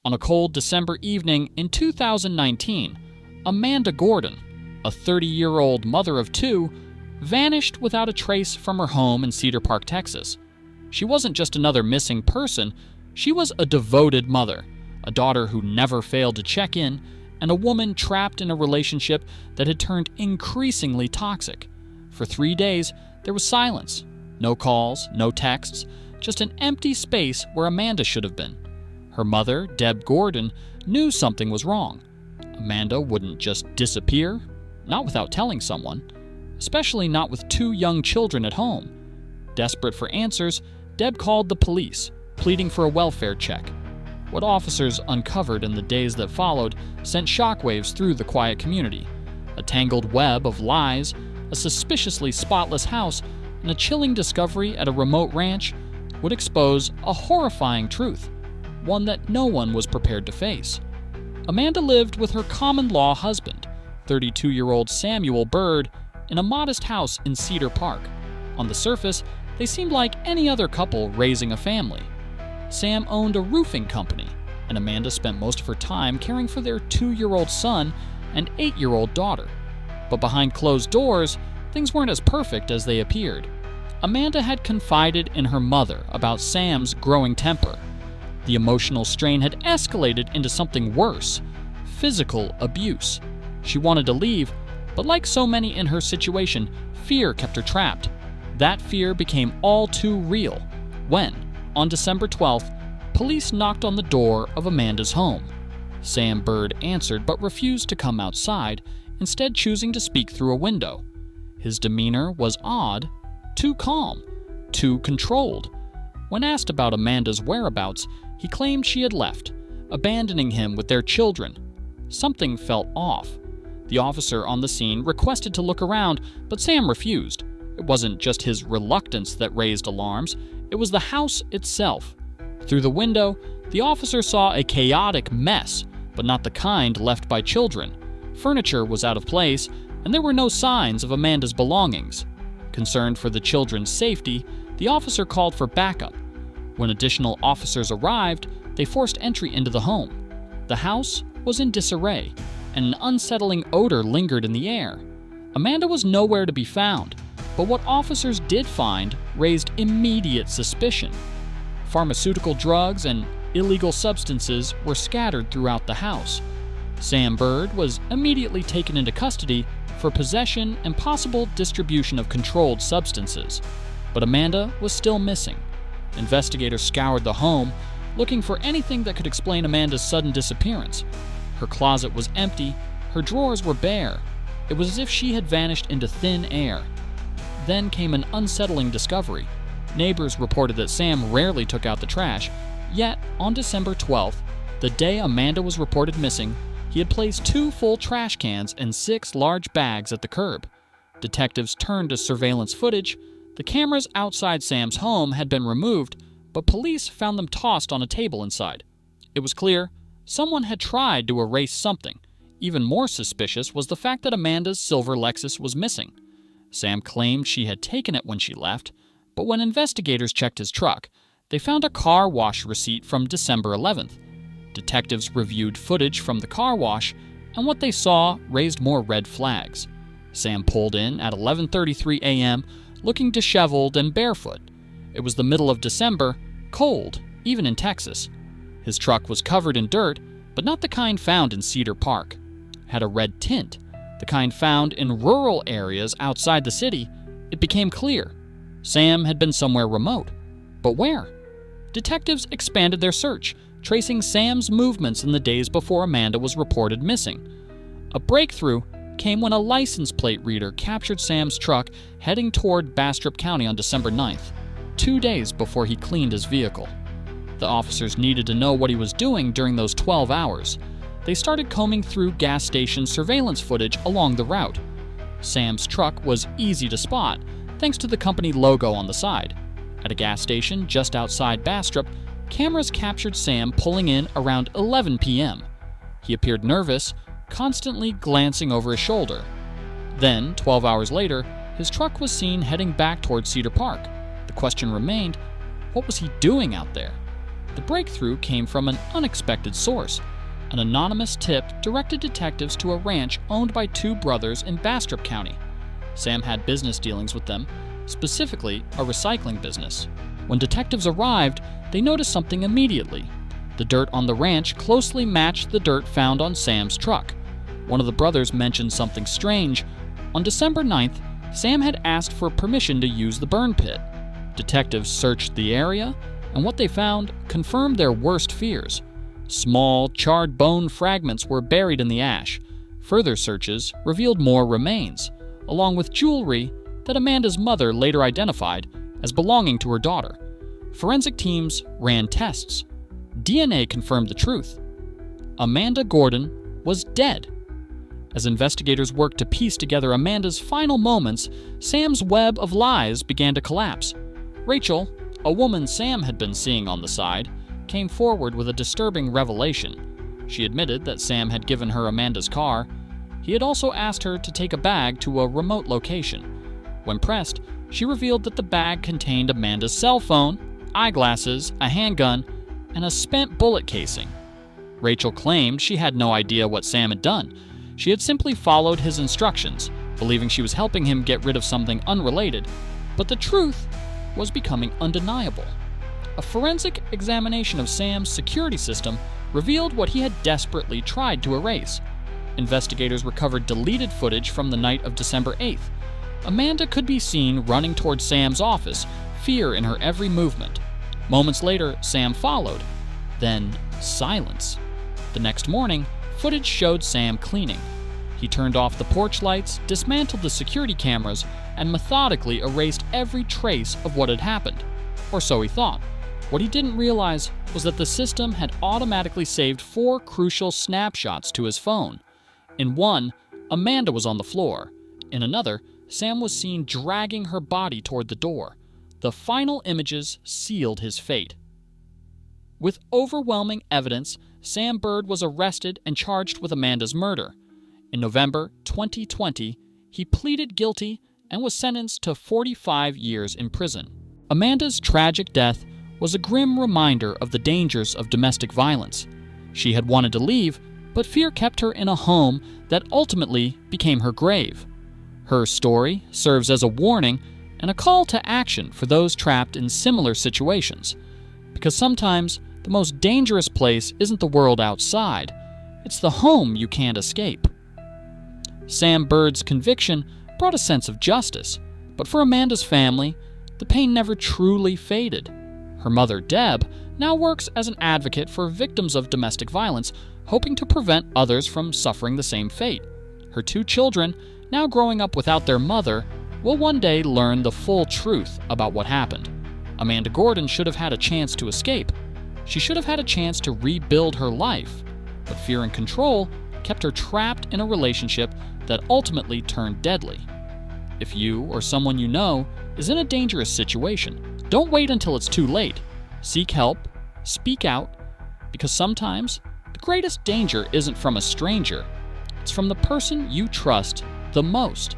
On a cold December evening in 2019, Amanda Gordon, a 30-year-old mother of two, vanished without a trace from her home in Cedar Park, Texas. She wasn't just another missing person, she was a devoted mother, a daughter who never failed to check in, and a woman trapped in a relationship that had turned increasingly toxic. For 3 days, there was silence. No calls, no texts, just an empty space where Amanda should have been. Her mother, Deb Gordon, knew something was wrong. Amanda wouldn't just disappear, not without telling someone, especially not with 2 young children at home. Desperate for answers, Deb called the police, pleading for a welfare check. What officers uncovered in the days that followed sent shockwaves through the quiet community. A tangled web of lies, a suspiciously spotless house, and a chilling discovery at a remote ranch would expose a horrifying truth, one that no one was prepared to face. Amanda lived with her common-law husband, 32-year-old Samuel Bird, in a modest house in Cedar Park. On the surface, they seemed like any other couple raising a family. Sam owned a roofing company, and Amanda spent most of her time caring for their 2-year-old son and 8-year-old daughter. But behind closed doors, things weren't as perfect as they appeared. Amanda had confided in her mother about Sam's growing temper. The emotional strain had escalated into something worse: physical abuse. She wanted to leave, but like so many in her situation, fear kept her trapped. That fear became all too real when, on December 12th, police knocked on the door of Amanda's home. Sam Bird answered but refused to come outside, instead choosing to speak through a window. His demeanor was odd, too calm, too controlled. When asked about Amanda's whereabouts, he claimed she had left, abandoning him with their children. Something felt off. The officer on the scene requested to look around, but Sam refused. It wasn't just his reluctance that raised alarms, it was the house itself. Through the window, the officer saw a chaotic mess, but not the kind left by children. Furniture was out of place, and there were no signs of Amanda's belongings. Concerned for the children's safety, the officer called for backup. When additional officers arrived, they forced entry into the home. The house was in disarray, and an unsettling odor lingered in the air. Amanda was nowhere to be found, but what officers did find raised immediate suspicion. Pharmaceutical drugs and illegal substances were scattered throughout the house. Sam Bird was immediately taken into custody for possession and possible distribution of controlled substances, but Amanda was still missing. Investigators scoured the home, looking for anything that could explain Amanda's sudden disappearance. Her closet was empty, her drawers were bare. It was as if she had vanished into thin air. Then came an unsettling discovery. Neighbors reported that Sam rarely took out the trash, yet on December 12th, the day Amanda was reported missing, he had placed 2 full trash cans and 6 large bags at the curb. Detectives turned to surveillance footage. The cameras outside Sam's home had been removed, but police found them tossed on a table inside. It was clear someone had tried to erase something. Even more suspicious was the fact that Amanda's silver Lexus was missing. Sam claimed she had taken it when she left, but when investigators checked his truck, they found a car wash receipt from December 11th. Detectives reviewed footage from the car wash, and what they saw raised more red flags. Sam pulled in at 11:33 a.m., looking disheveled and barefoot. It was the middle of December, cold, even in Texas. His truck was covered in dirt, but not the kind found in Cedar Park. It had a red tint, the kind found in rural areas outside the city. It became clear Sam had been somewhere remote. But where? Detectives expanded their search, tracing Sam's movements in the days before Amanda was reported missing. A breakthrough came when a license plate reader captured Sam's truck heading toward Bastrop County on December 9th, 2 days before he cleaned his vehicle. The officers needed to know what he was doing during those 12 hours. They started combing through gas station surveillance footage along the route. Sam's truck was easy to spot, thanks to the company logo on the side. At a gas station just outside Bastrop, cameras captured Sam pulling in around 11 p.m. He appeared nervous, constantly glancing over his shoulder. Then, 12 hours later, his truck was seen heading back toward Cedar Park. The question remained, what was he doing out there? The breakthrough came from an unexpected source. An anonymous tip directed detectives to a ranch owned by two brothers in Bastrop County. Sam had business dealings with them, specifically a recycling business. When detectives arrived, they noticed something immediately. The dirt on the ranch closely matched the dirt found on Sam's truck. One of the brothers mentioned something strange. On December 9th, Sam had asked for permission to use the burn pit. Detectives searched the area, and what they found confirmed their worst fears. Small, charred bone fragments were buried in the ash. Further searches revealed more remains, along with jewelry that Amanda's mother later identified as belonging to her daughter. Forensic teams ran tests. DNA confirmed the truth. Amanda Gordon was dead. As investigators worked to piece together Amanda's final moments, Sam's web of lies began to collapse. Rachel, a woman Sam had been seeing on the side, came forward with a disturbing revelation. She admitted that Sam had given her Amanda's car. He had also asked her to take a bag to a remote location. When pressed, she revealed that the bag contained Amanda's cell phone, eyeglasses, a handgun, and a spent bullet casing. Rachel claimed she had no idea what Sam had done. She had simply followed his instructions, believing she was helping him get rid of something unrelated. But the truth was becoming undeniable. A forensic examination of Sam's security system revealed what he had desperately tried to erase. Investigators recovered deleted footage from the night of December 8th. Amanda could be seen running towards Sam's office, fear in her every movement. Moments later, Sam followed. Then, silence. The next morning, footage showed Sam cleaning. He turned off the porch lights, dismantled the security cameras, and methodically erased every trace of what had happened. Or so he thought. What he didn't realize was that the system had automatically saved 4 crucial snapshots to his phone. In one, Amanda was on the floor. In another, Sam was seen dragging her body toward the door. The final images sealed his fate. With overwhelming evidence, Sam Bird was arrested and charged with Amanda's murder. In November 2020, he pleaded guilty and was sentenced to 45 years in prison. Amanda's tragic death was a grim reminder of the dangers of domestic violence. She had wanted to leave, but fear kept her in a home that ultimately became her grave. Her story serves as a warning and a call to action for those trapped in similar situations. Because sometimes the most dangerous place isn't the world outside, it's the home you can't escape. Sam Bird's conviction brought a sense of justice, but for Amanda's family, the pain never truly faded. Her mother, Deb, now works as an advocate for victims of domestic violence, hoping to prevent others from suffering the same fate. Her 2 children, now growing up without their mother, will one day learn the full truth about what happened. Amanda Gordon should have had a chance to escape. She should have had a chance to rebuild her life, but fear and control kept her trapped in a relationship that ultimately turned deadly. If you or someone you know is in a dangerous situation, don't wait until it's too late. Seek help, speak out, because sometimes the greatest danger isn't from a stranger, it's from the person you trust the most.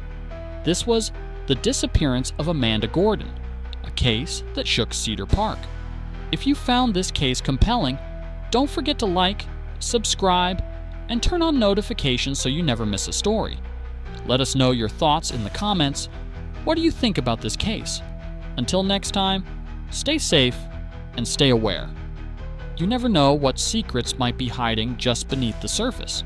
This was the disappearance of Amanda Gordon, a case that shook Cedar Park. If you found this case compelling, don't forget to like, subscribe, and turn on notifications so you never miss a story. Let us know your thoughts in the comments. What do you think about this case? Until next time, stay safe and stay aware. You never know what secrets might be hiding just beneath the surface.